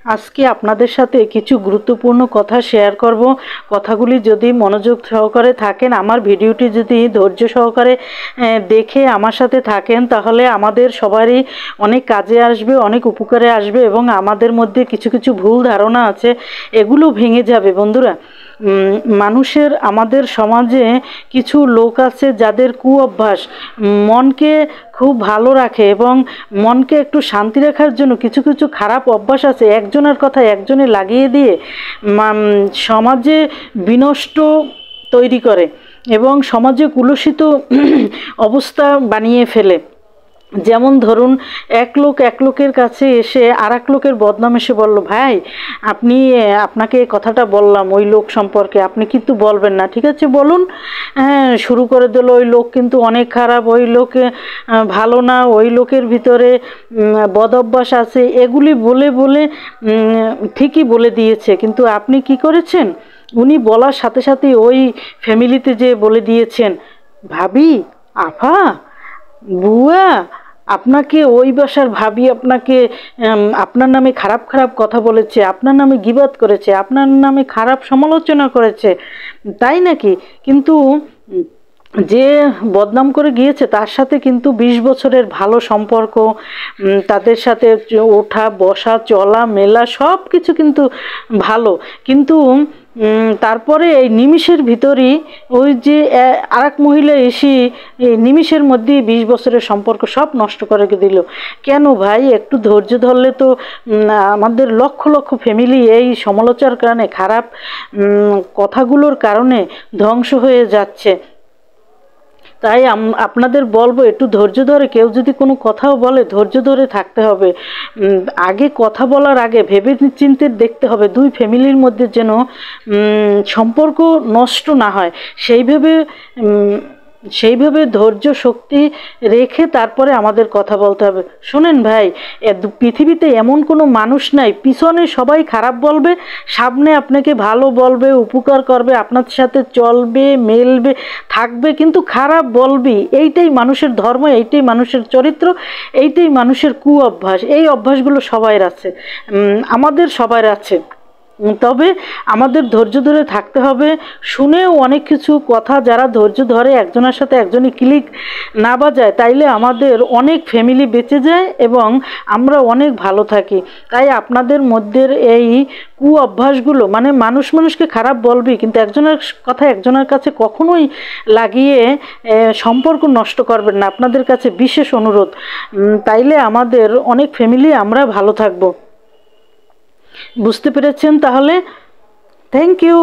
আজকে আপনাদের সাথে কিছু গুরুত্বপূর্ণ কথা শেয়ার করব। কথাগুলি যদি মনোযোগ সহকারে থাকেন, আমার ভিডিওটি যদি ধৈর্য সহকারে দেখে আমার সাথে থাকেন, তাহলে আমাদের সবারই অনেক কাজে আসবে, অনেক উপকারে আসবে এবং আমাদের মধ্যে কিছু কিছু ভুল ধারণা আছে, এগুলো ভেঙে যাবে। বন্ধুরা, মানুষের আমাদের সমাজে কিছু লোক আছে যাদের কুঅভ্যাস মনকে খুব ভালো রাখে এবং মনকে একটু শান্তি রাখার জন্য কিছু কিছু খারাপ অভ্যাস আছে, একজনের কথা একজনে লাগিয়ে দিয়ে সমাজে বিনষ্ট তৈরি করে এবং সমাজে কুলুষিত অবস্থা বানিয়ে ফেলে। যেমন ধরুন, এক লোকের কাছে এসে আর এক লোকের বদনাম এসে বলল, ভাই আপনাকে কথাটা বললাম ওই লোক সম্পর্কে, আপনি কিন্তু বলবেন না, ঠিক আছে বলুন। হ্যাঁ, শুরু করে দিল ওই লোক কিন্তু অনেক খারাপ, ওই লোক ভালো না, ওই লোকের ভিতরে বদ অভ্যাস আছে, এগুলি বলে বলে ঠিকই বলে দিয়েছে। কিন্তু আপনি কি করেছেন? উনি বলার সাথে সাথে ওই ফ্যামিলিতে যে বলে দিয়েছেন, ভাবি, আফা, বুয়া, আপনাকে ওই বাসার ভাবি আপনাকে আপনার নামে খারাপ খারাপ কথা বলেছে, আপনার নামে গীবত করেছে, আপনার নামে খারাপ সমালোচনা করেছে, তাই নাকি? কিন্তু যে বদনাম করে গিয়েছে তার সাথে কিন্তু 20 বছরের ভালো সম্পর্ক, তাদের সাথে ওঠা বসা চলা মেলা সব কিছু কিন্তু ভালো। কিন্তু তারপরে এই নিমিষের ভিতরই ওই যে আরেক মহিলা এসে এই নিমিষের মধ্যেই 20 বছরের সম্পর্ক সব নষ্ট করে দিল। কেন ভাই? একটু ধৈর্য ধরলে তো আমাদের লক্ষ লক্ষ ফ্যামিলি এই সমালোচনার কারণে, খারাপ কথাগুলোর কারণে ধ্বংস হয়ে যাচ্ছে। তাই আপনাদের বলবো, একটু ধৈর্য ধরে, কেউ যদি কোনো কথাও বলে ধৈর্য ধরে থাকতে হবে। আগে কথা বলার আগে ভেবে চিন্তে দেখতে হবে দুই ফ্যামিলির মধ্যে যেন সম্পর্ক নষ্ট না হয়, সেইভাবে ধৈর্য শক্তি রেখে তারপরে আমাদের কথা বলতে হবে। শোনেন ভাই, পৃথিবীতে এমন কোনো মানুষ নাই, পিছনে সবাই খারাপ বলবে, সামনে আপনাকে ভালো বলবে, উপকার করবে, আপনার সাথে চলবে, মেলবে, থাকবে, কিন্তু খারাপ বলবি। এইটাই মানুষের ধর্ম, এইটাই মানুষের চরিত্র, এইটাই মানুষের কুঅভ্যাস। এই অভ্যাসগুলো সবার আছে, আমাদের সবার আছে। তবে আমাদের ধৈর্য ধরে থাকতে হবে। শুনেও অনেক কিছু কথা যারা ধৈর্য ধরে, একজনের সাথে একজনই ক্লিক না বাজায়, তাইলে আমাদের অনেক ফ্যামিলি বেঁচে যায় এবং আমরা অনেক ভালো থাকি। তাই আপনাদের মধ্যে এই কুঅভ্যাসগুলো, মানে মানুষকে খারাপ বলবি কিন্তু একজনের কথা একজনের কাছে কখনোই লাগিয়ে সম্পর্ক নষ্ট করবেন না, আপনাদের কাছে বিশেষ অনুরোধ। তাইলে আমাদের অনেক ফ্যামিলি আমরা ভালো থাকবো। বুঝতে পেরেছেন তাহলে? Thank you.